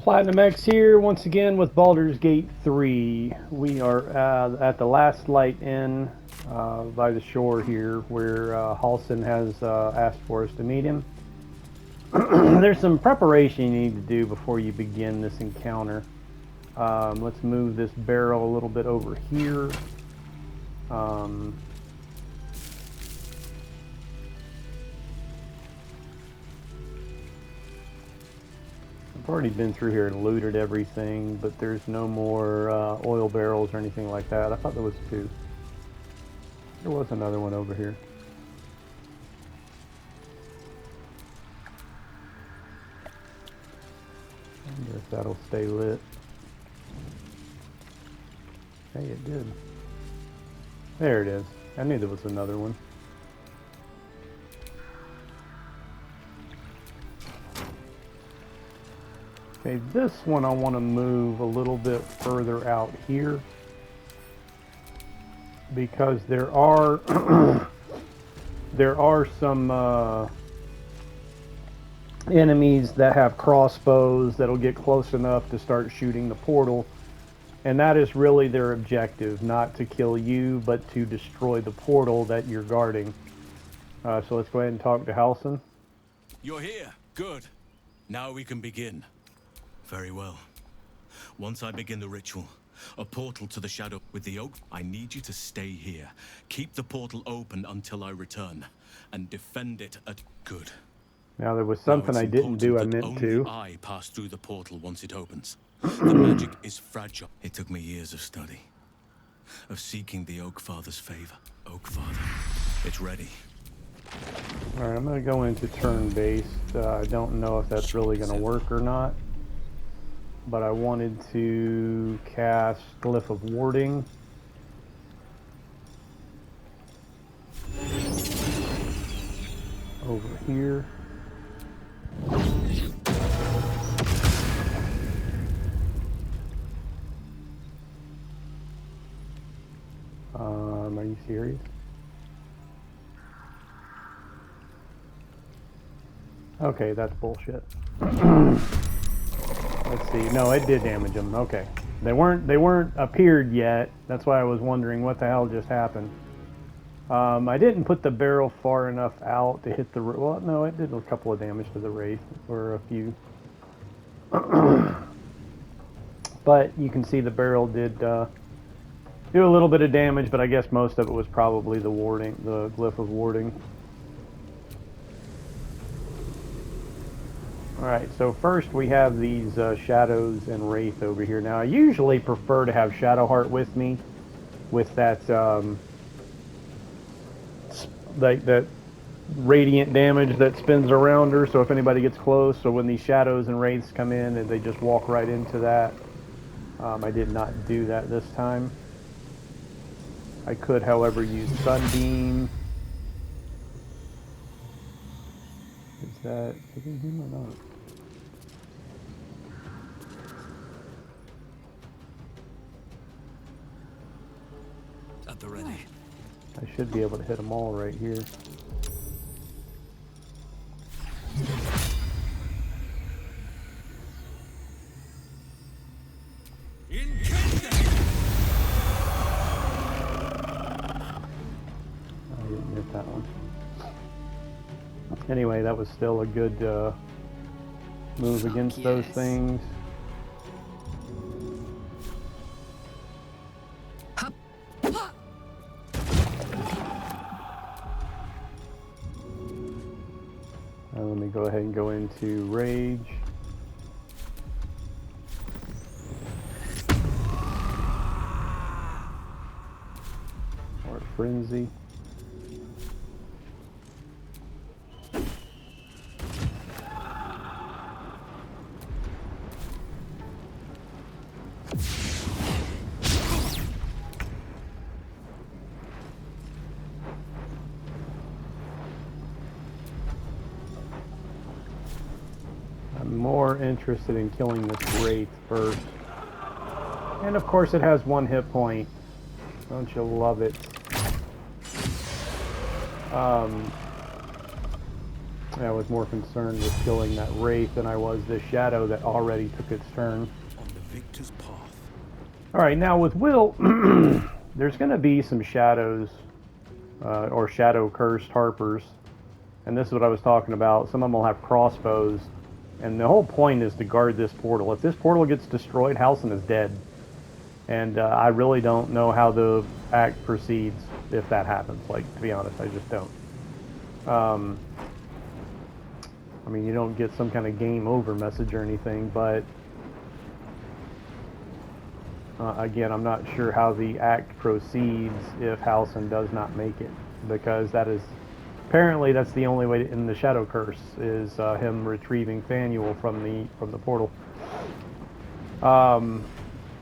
Platinum X here, once again with Baldur's Gate 3. We are at the last light inn by the shore here, where Halsin has asked for us to meet him. There's some preparation you need to do before you begin this encounter. Let's move this barrel a little bit over here. I've already been through here and looted everything, but there's no more oil barrels or anything like that. I thought there was two. There was another one over here. I wonder if that'll stay lit. Hey, it did. There it is. I knew there was another one. Okay, this one I want to move a little bit further out here because there are some enemies that have crossbows that'll get close enough to start shooting the portal, and that is really their objective, not to kill you but to destroy the portal that you're guarding. So let's go ahead and talk to Halsin. You're here. Good. Now we can begin. Very well. Once I begin the ritual, a portal to the shadow with the oak, I need you to stay here. Keep the portal open until I return, and defend it at good. Now there was something I didn't do I meant to. Only I pass through the portal once it opens. The magic is fragile. It took me years of study, of seeking the Oak Father's favor. Oak Father, it's ready. Alright, I'm going to go into turn-based. I don't know if that's really going to work or not. But I wanted to cast Glyph of Warding. Over here. Are you serious? Okay, that's bullshit. Let's see. No, it did damage them. Okay, they weren't appeared yet. That's why I was wondering what the hell just happened. I didn't put the barrel far enough out to hit the. Well, no, it did a couple of damage to the wraith, or a few. But you can see the barrel did do a little bit of damage, but I guess most of it was probably the warding, the Glyph of Warding. Alright, so first we have these Shadows and Wraith over here. Now, I usually prefer to have Shadowheart with me, with that, that radiant damage that spins around her, so if anybody gets close, so when these Shadows and Wraiths come in, and they just walk right into that. I did not do that this time. I could, however, use Sunbeam. Is that hitting him or not? At the ready. I should be able to hit them all right here. I didn't hit that one. Anyway, that was still a good move against those things. Let me go ahead and go into Rage. Or Frenzy. I'm more interested in killing this Wraith first. And of course it has one hit point. Don't you love it? I was more concerned with killing that wraith than I was this shadow that already took its turn. On the victor's path. Alright, now with Will, there's going to be some shadows, or shadow cursed harpers. And this is what I was talking about. Some of them will have crossbows. And the whole point is to guard this portal. If this portal gets destroyed, Halsin is dead. And I really don't know how the act proceeds if that happens. Like, to be honest, I just don't. I mean, you don't get some kind of game over message or anything, but again, I'm not sure how the act proceeds if Halsin does not make it, because that is apparently that's the only way in the Shadow Curse is him retrieving Fanuel from the portal.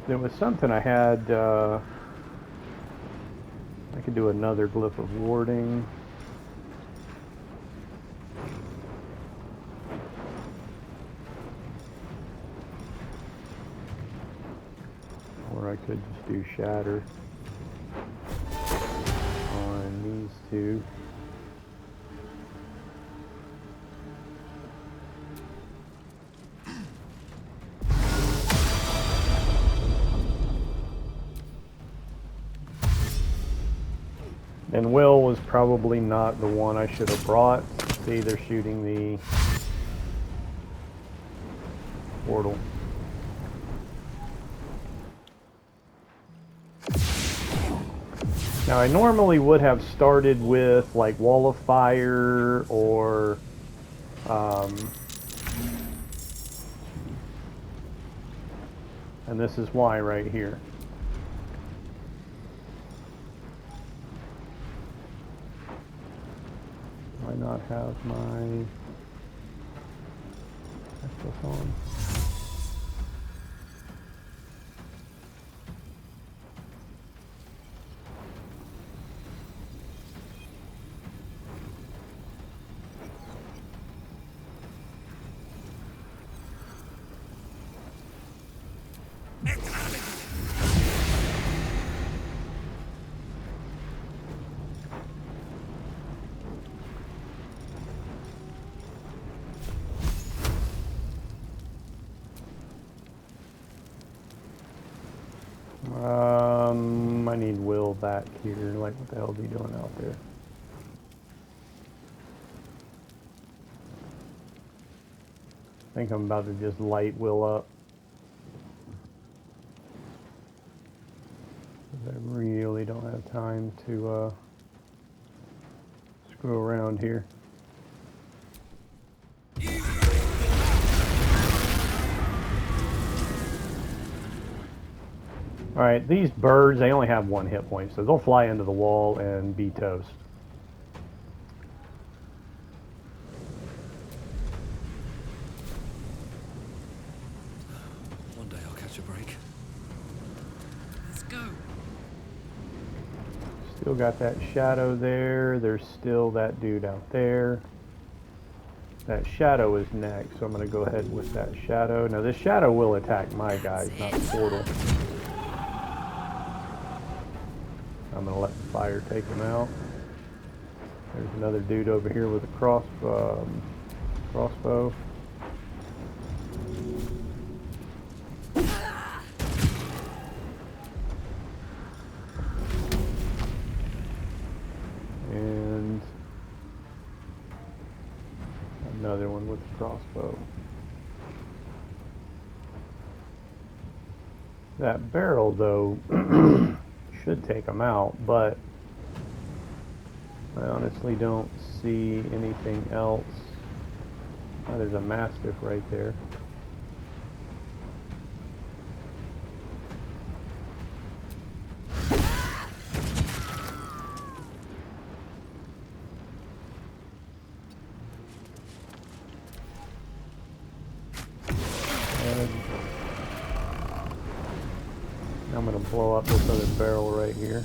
There was something I had. I could do another glyph of warding. Or I could just do shatter on these two. And Will was probably not the one I should have brought. See, they're shooting the portal. Now, I normally would have started with like Wall of Fire or and this is why right here. Why not have my Necklace on? I need Will back here. Like, what the hell is he doing out there? I think I'm about to just light Will up. I really don't have time to screw around here. Alright, these birds, they only have 1 hit point, so they'll fly into the wall and be toast. One day I'll catch a break. Let's go. Still got that shadow there. There's still that dude out there. That shadow is next, so I'm going to go ahead with that shadow. Now this shadow will attack my guys, not the portal. I'm going to let the fire take him out. There's another dude over here with a crossbow. And another one with a crossbow. That barrel, though, should take them out, but I honestly don't see anything else. Oh, there's a mastiff right there. And I'm going to blow up this other barrel right here.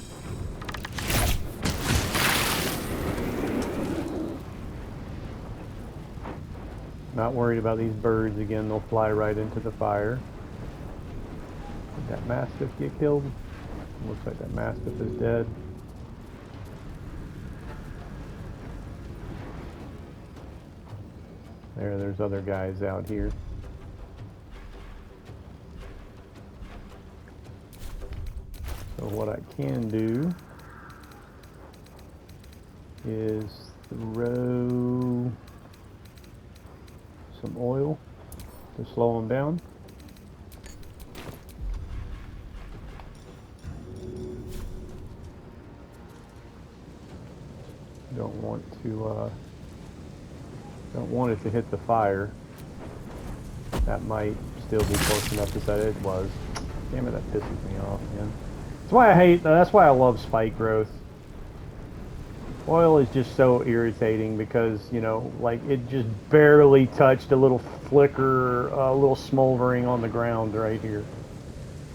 Not worried about these birds again, they'll fly right into the fire. Did that mastiff get killed? Looks like that mastiff is dead. There's other guys out here. So what I can do is throw some oil to slow them down. Don't want it to hit the fire. That might still be close enough to say it was. Damn it, that pisses me off, man. That's why I love spike growth. Oil is just so irritating because, you know, like it just barely touched a little flicker, a little smoldering on the ground right here.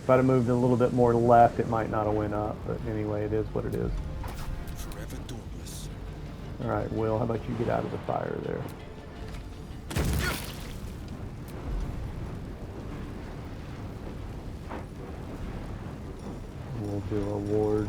If I'd have moved a little bit more left, it might not have went up, but anyway, it is what it is. Forever dauntless. Alright, Will, how about you get out of the fire there? We'll do a ward.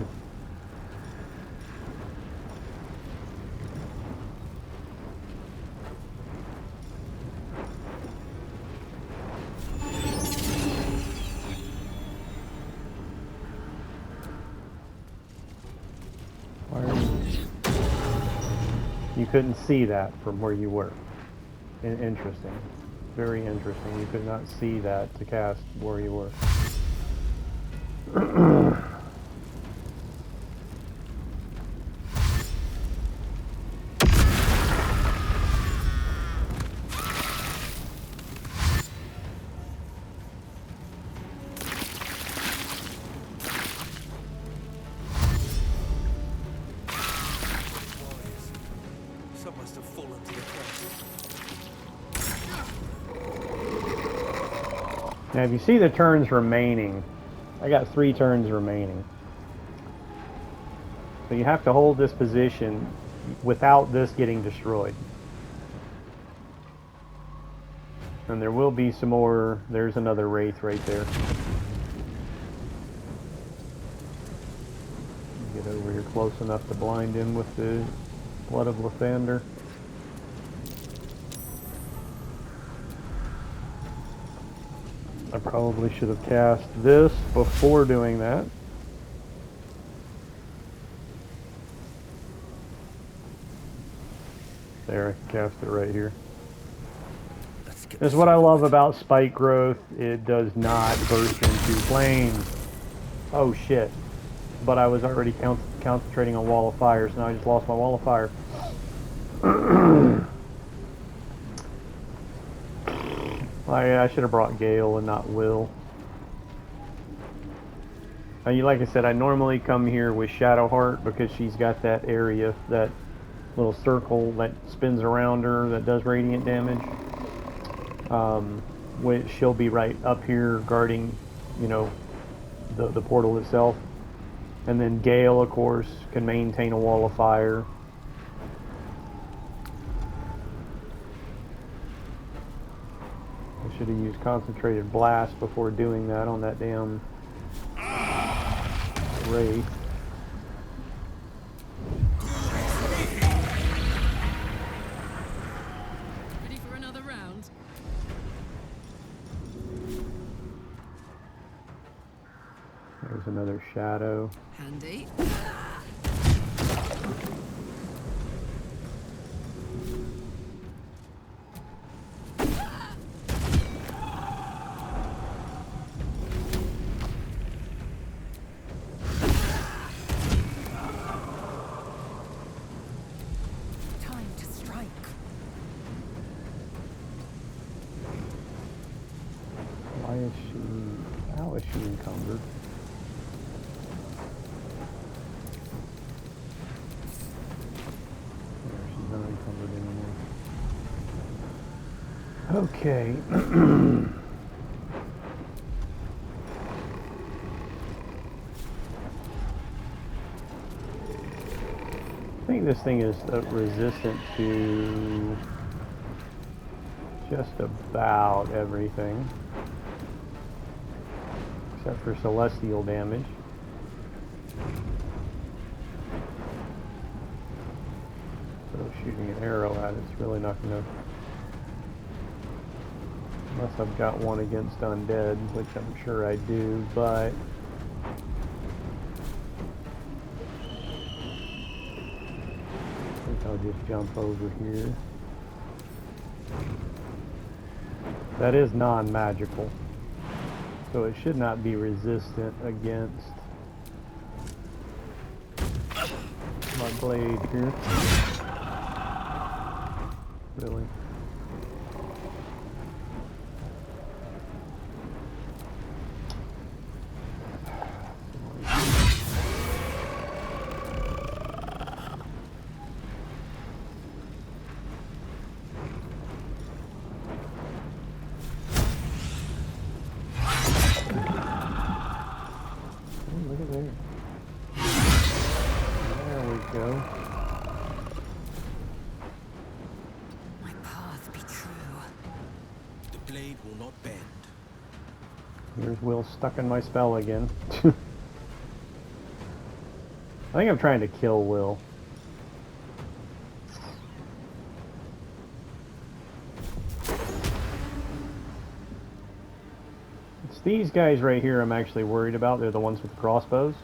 You couldn't see that from where you were. Interesting. Very interesting. You could not see that to cast where you were. Some must have fallen to the crest. Now, if you see the turns remaining, I got 3 turns remaining. So you have to hold this position without this getting destroyed. And there will be some more. There's another wraith right there. Get over here close enough to blind him with the Blood of Lathander. I probably should have cast this before doing that. There, I can cast it right here. This is what I love about spike growth. It does not burst into flames. Oh shit. But I was already concentrating on Wall of Fire, so now I just lost my Wall of Fire. I should have brought Gale and not Will. Like I said, I normally come here with Shadowheart because she's got that area, that little circle that spins around her that does radiant damage. Which she'll be right up here guarding, you know, the portal itself. And then Gale, of course, can maintain a Wall of Fire. I should have used Concentrated Blast before doing that on that damn Wraith. Ready for another round? There's another shadow. Handy. Time to strike. Why is she... How is she encumbered? She's not encumbered anymore. Okay. I think this thing is resistant to just about everything. Except for celestial damage. So shooting an arrow at it's really not going to Unless I've got one against undead, which I'm sure I do, but... I think I'll just jump over here. That is non-magical, so it should not be resistant against my blade here. Really? Look at there. There we go. My path be true. The blade will not bend. Here's Will stuck in my spell again. I think I'm trying to kill Will. It's these guys right here I'm actually worried about. They're the ones with the crossbows.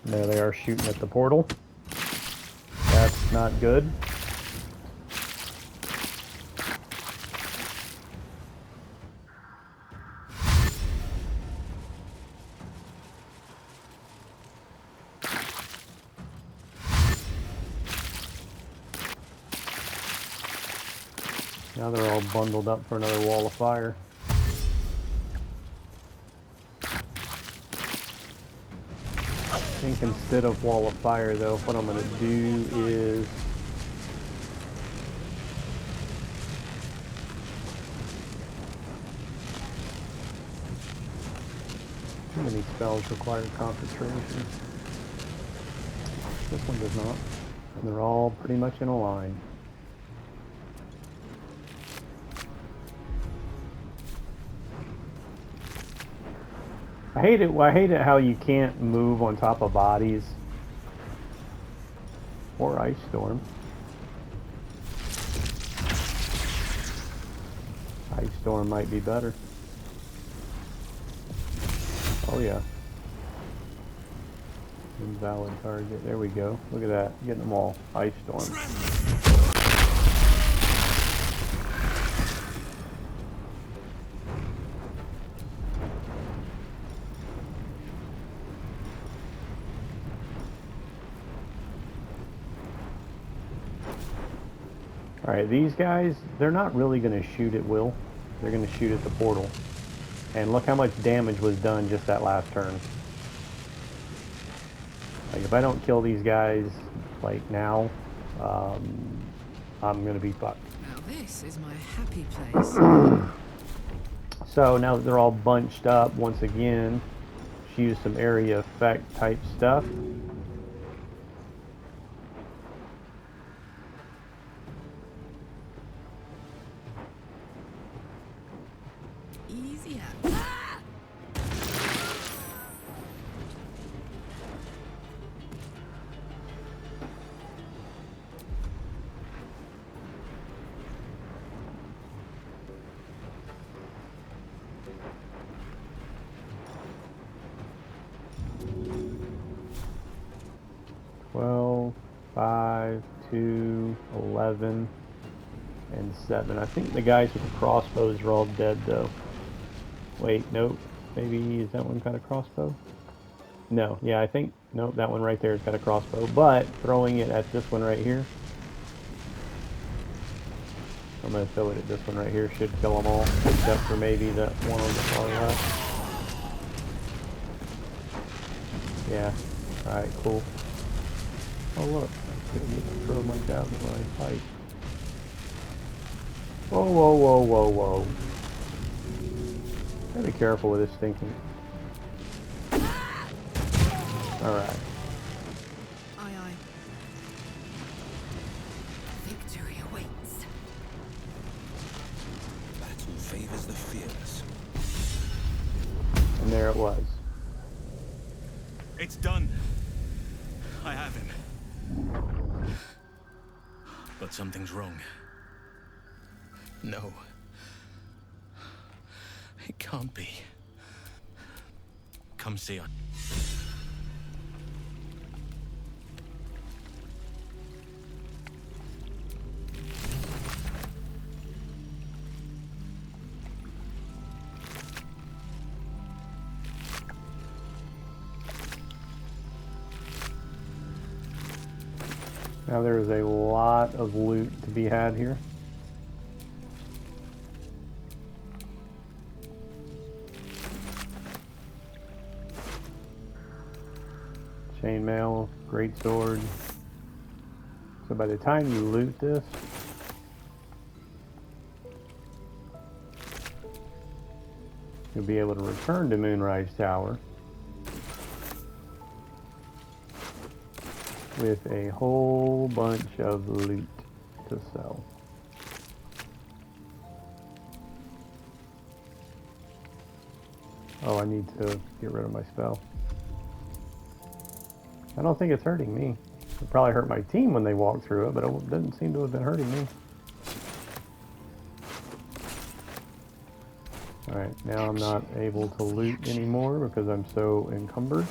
There they are shooting at the portal. That's not good. Now they're all bundled up for another wall of fire. I think instead of wall of fire though, what I'm going to do is too many spells require concentration. This one does not. And they're all pretty much in a line. I hate it how you can't move on top of bodies. Or Ice Storm. Ice Storm might be better. Oh yeah. Invalid target. There we go. Look at that. Getting them all. Ice Storm. Alright, these guys, they're not really going to shoot at Will. They're going to shoot at the portal. And look how much damage was done just that last turn. Like, if I don't kill these guys, like, now, I'm going to be fucked. Now this is my happy place. So, now that they're all bunched up, once again, let's use some area effect type stuff. Easy out. Ah! Twelve, 5, 2, 11, and 7. I think the guys with the crossbows are all dead, though. Wait, nope. Maybe, is that one got a crossbow? No, yeah, I think, nope, that one right there has got a crossbow. But, throwing it at this one right here, I'm going to throw it at this one right here, should kill them all, except for maybe that one on the far left. Yeah, alright, cool. Oh look, I couldn't even throw my javelin when I fight. Whoa, whoa, whoa, whoa, whoa. Gotta be careful with this stinking. Alright. Aye, aye. Victory awaits. fearless. And there it was. It's done. I have him. But something's wrong. No. It can't be. Come see us. Now there is a lot of loot to be had here. Chainmail, greatsword. So by the time you loot this, you'll be able to return to Moonrise Tower with a whole bunch of loot to sell. Oh, I need to get rid of my spell. I don't think it's hurting me. It probably hurt my team when they walked through it, but it didn't seem to have been hurting me. Alright, now I'm not able to loot anymore because I'm so encumbered.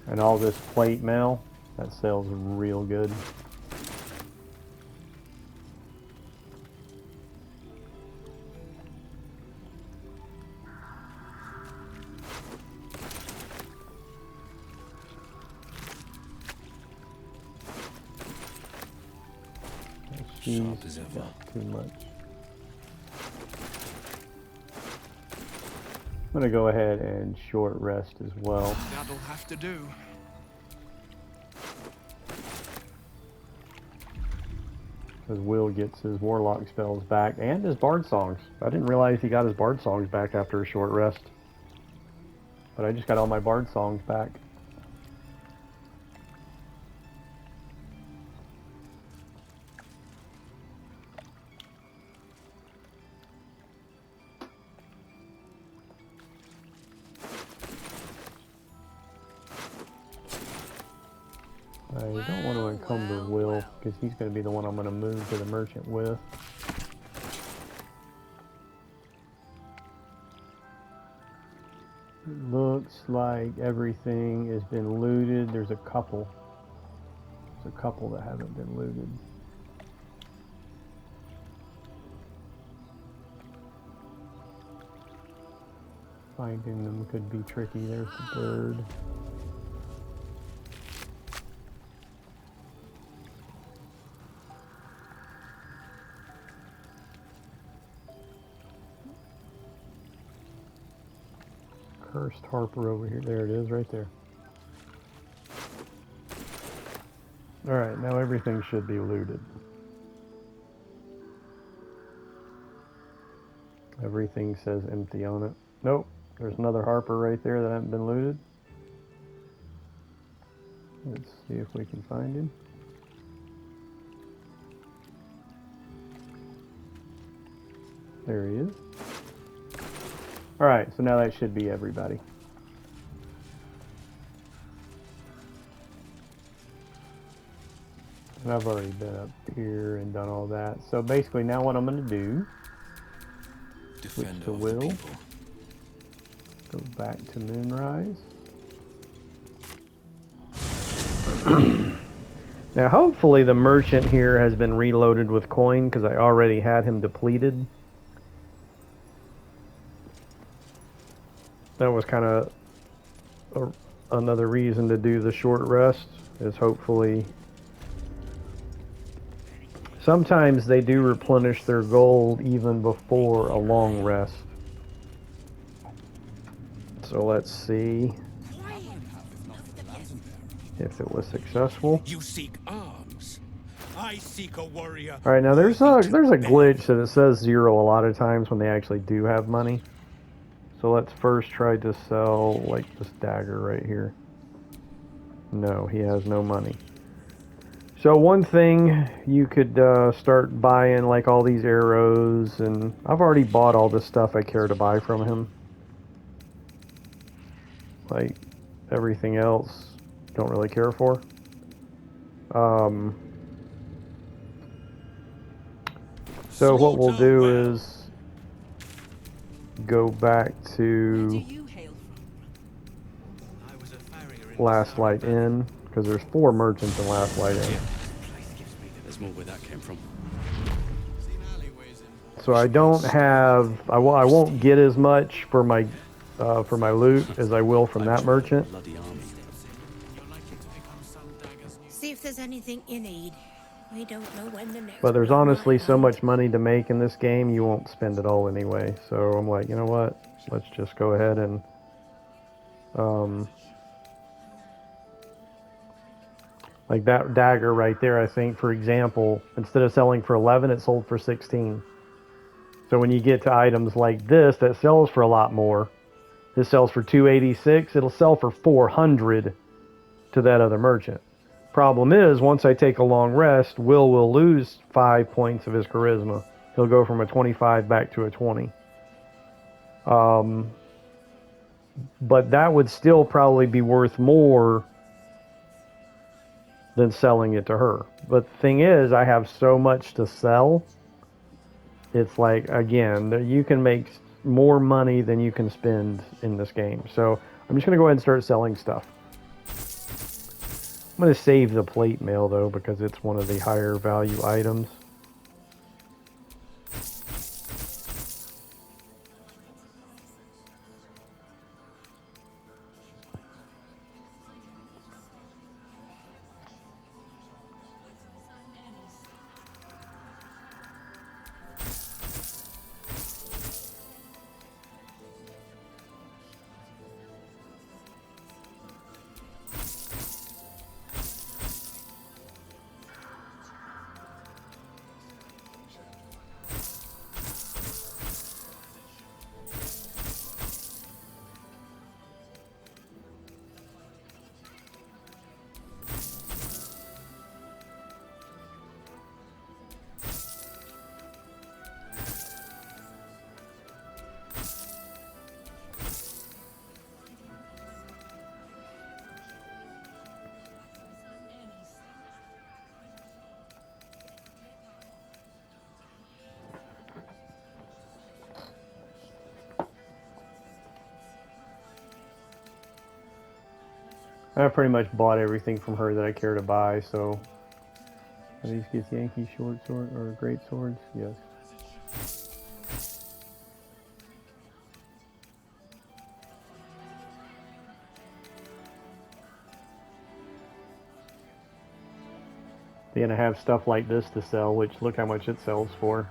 And all this plate mail, that sells real good. Sharp as ever. Too much. I'm gonna go ahead and short rest as well. That'll have to do. Because Will gets his warlock spells back and his bard songs. I didn't realize he got his bard songs back after a short rest. But I just got all my bard songs back. I don't want to encumber Will, because he's going to be the one I'm going to move to the merchant with. It looks like everything has been looted. There's a couple. There's a couple that haven't been looted. Finding them could be tricky. There's the bird. Cursed Harper over here. There it is, right there. Alright, now everything should be looted. Everything says empty on it. Nope, there's another Harper right there that hasn't been looted. Let's see if we can find him. There he is. Alright, so now that should be everybody. And I've already been up here and done all that. So basically now what I'm going to do, switch to Will, go back to Moonrise. Now hopefully the merchant here has been reloaded with coin, because I already had him depleted. That was kind of another reason to do the short rest, is hopefully... Sometimes they do replenish their gold even before a long rest. So let's see if it was successful. You seek arms. I seek a warrior. All right, now there's worthy a to bear. glitch that it says 0 a lot of times when they actually do have money. So let's first try to sell like this dagger right here. No, he has no money. So one thing you could start buying like all these arrows, and I've already bought all this stuff I care to buy from him. Like everything else, don't really care for. So what we'll Slaughter do well. is go back Where do to you hail from? I was a farrier in Last Light Valley. Inn, because there's 4 merchants in Last Light Inn. Place gives me that there's more where that came from. Seen alleyways in So I don't have, I won't get as much for my loot as I will from that merchant. bloody army. You're likely to pick up some daggers new. See if there's anything you need. We don't know when the next But there's blow honestly might so land. much money to make in this game, you won't spend it all anyway. So I'm like, you know what? Let's just go ahead and like that dagger right there, I think, for example, instead of selling for 11, it sold for 16. So when you get to items like this that sells for a lot more, this sells for 286, it'll sell for 400 to that other merchant. Problem is, once I take a long rest, Will lose 5 points of his charisma. He'll go from a 25 back to a 20. But that would still probably be worth more than selling it to her. But the thing is, I have so much to sell. It's like, again, you can make more money than you can spend in this game. So I'm just going to go ahead and start selling stuff. I'm going to save the plate mail, though, because it's one of the higher value items. I pretty much bought everything from her that I care to buy, so... Are these get Yankee short sword or great swords? Yes. They're gonna have stuff like this to sell, which look how much it sells for.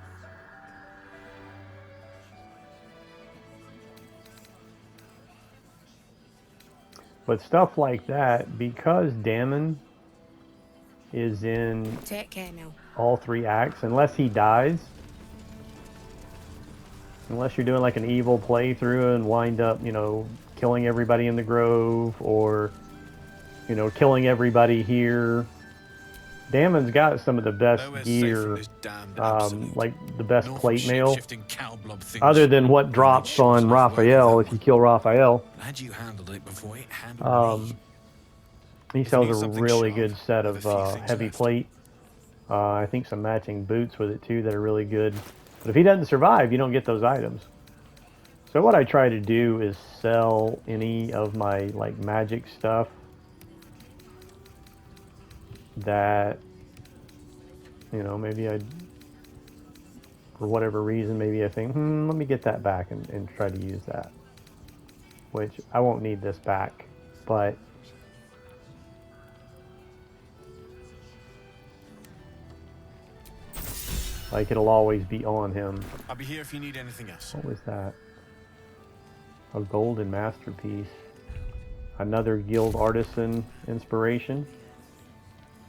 But stuff like that, because Damon is in Take care now. all 3 acts, unless he dies, unless you're doing like an evil playthrough and wind up, you know, killing everybody in the grove, or, you know, killing everybody here. Damon's got some of the best Nowhere safe gear, from this damned absolute. like the best North of plate mail, shape-shifting cow blob things. other than what Only drops sure on it's worth working Raphael that if you one. kill Raphael. Had you handled it before it handled me. He If you sells need a something really sharp, good set I have of a few things heavy left. plate. I think some matching boots with it too that are really good. But if he doesn't survive, you don't get those items. So what I try to do is sell any of my like magic stuff that, you know, maybe I, for whatever reason, maybe I think, let me get that back and try to use that. Which I won't need this back, but like it'll always be on him. I'll be here if you need anything else. What was that? A golden masterpiece. Another guild artisan inspiration.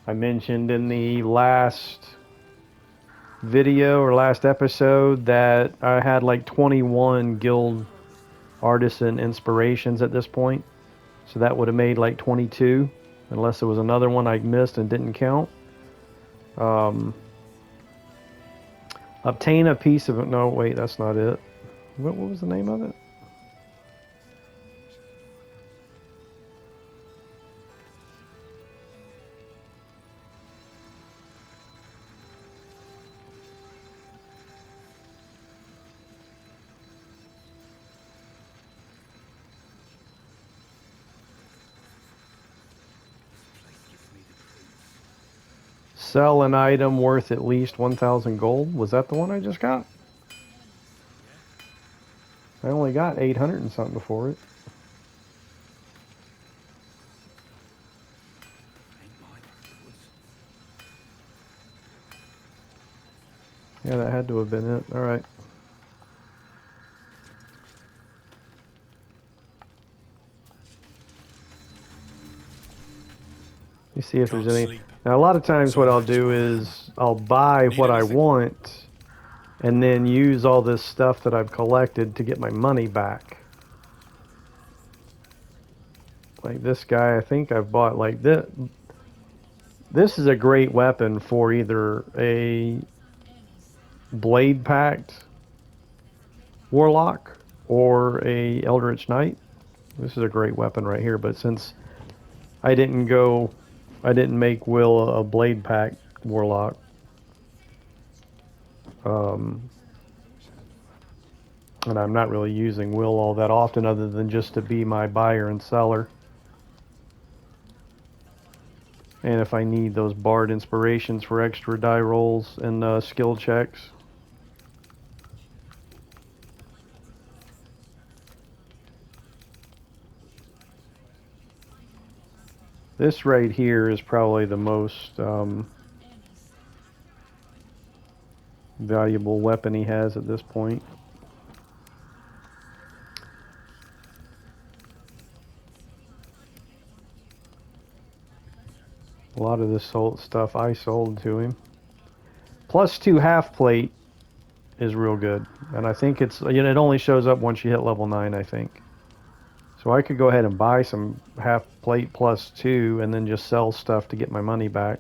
I mentioned in the last video or last episode that I had like 21 guild artisan inspirations at this point. So that would have made like 22, unless there was another one I missed and didn't count. Obtain a piece of it. No, wait, that's not it. What was the name of it? Sell an item worth at least 1,000 gold. Was that the one I just got? I only got 800 and something for it. Yeah, that had to have been it. Alright. You see if there's any. Now, a lot of times what I'll do is I'll buy what I want and then use all this stuff that I've collected to get my money back. Like this guy, I think I've bought like this. This is a great weapon for either a blade packed warlock or a eldritch knight. This is a great weapon right here, but since I didn't make Will a blade pack warlock. And I'm not really using Will all that often other than just to be my buyer and seller. And if I need those bard inspirations for extra die rolls and skill checks. This right here is probably the most valuable weapon he has at this point. A lot of this stuff I sold to him. +2 half plate is real good, and I think it's, you know, it only shows up once you hit level 9, I think. So I could go ahead and buy some half plate +2 and then just sell stuff to get my money back.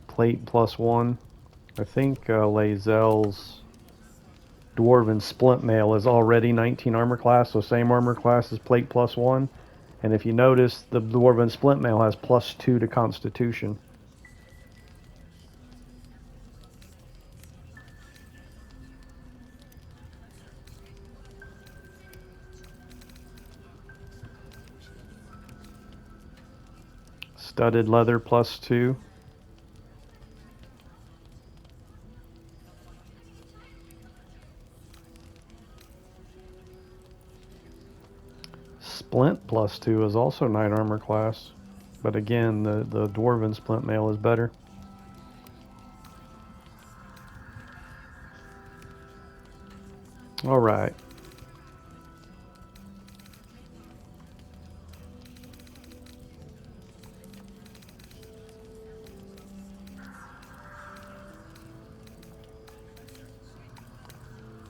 Plate +1. I think Lae'zel's Dwarven Splint Mail is already 19 armor class, so same armor class as plate +1. And if you notice, the Dwarven Splint Mail has +2 to Constitution. Studded leather +2. Splint +2 is also 9 armor class, but again, the Dwarven Splint Mail is better. All right.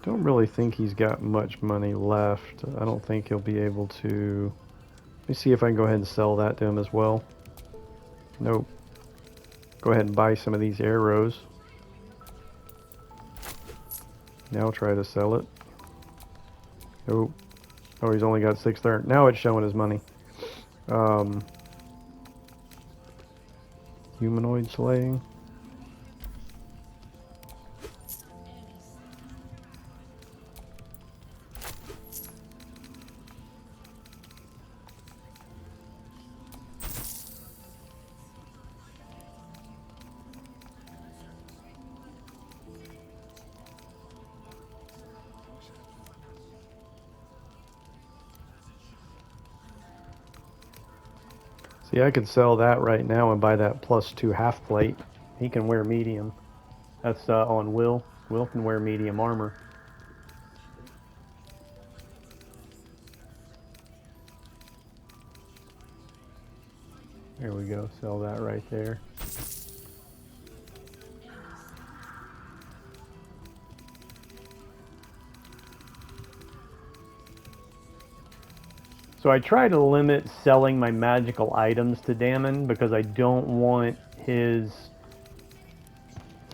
Don't really think he's got much money left. I don't think he'll be able to. Let me see if I can go ahead and sell that to him as well. Nope. Go ahead and buy some of these arrows. Now try to sell it. Nope. Oh, he's only got 6 there. Now it's showing his money. Humanoid slaying. See, I could sell that right now and buy that +2 half plate. He can wear medium. That's on Will. Will can wear medium armor. There we go. Sell that right there. So I try to limit selling my magical items to Damon because I don't want his...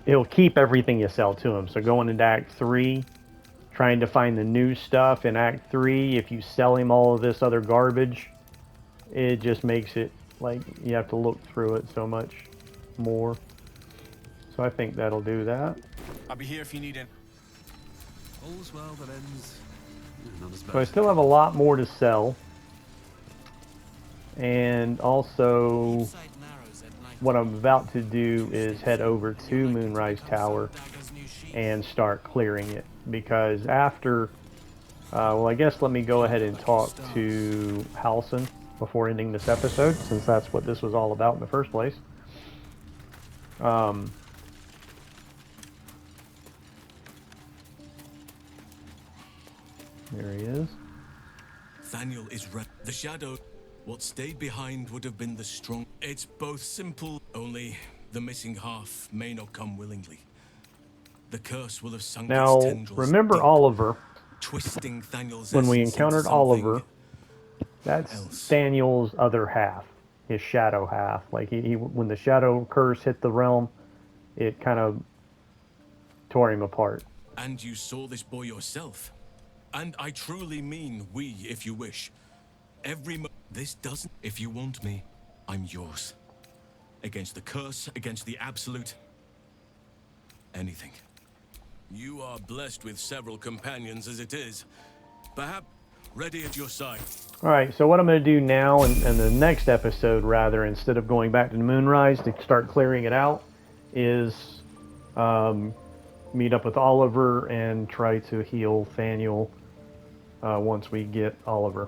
He'll keep everything you sell to him. So going into Act 3, trying to find the new stuff in Act 3, if you sell him all of this other garbage, it just makes it like you have to look through it so much more. So I think that'll do that. I'll be here if you need it. All's well that ends. Not as bad. So I still have a lot more to sell. And also, what I'm about to do is head over to Moonrise Tower and start clearing it. Because after, well, I guess let me go ahead and talk to Halsin before ending this episode, since that's what this was all about in the first place. There he is. Thaniel is right. The shadow. What stayed behind would have been the strong. It's both simple, only the missing half may not come willingly. The curse will have sunk Now, its tendrils remember deep, Oliver. twisting Thaniel's When we essence encountered into something Oliver, that's else. Daniel's other half, his shadow half. Like he when the shadow curse hit the realm, it kind of tore him apart. And you saw this boy yourself. And I truly mean we, if you wish. This doesn't. If you want me, I'm yours. Against the curse, against the absolute. Anything. You are blessed with several companions as it is. Perhaps ready at your side. Alright, so what I'm going to do now, in the next episode rather, instead of going back to Moonrise to start clearing it out, is meet up with Oliver and try to heal Thaniel once we get Oliver.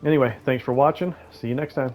Anyway, thanks for watching. See you next time.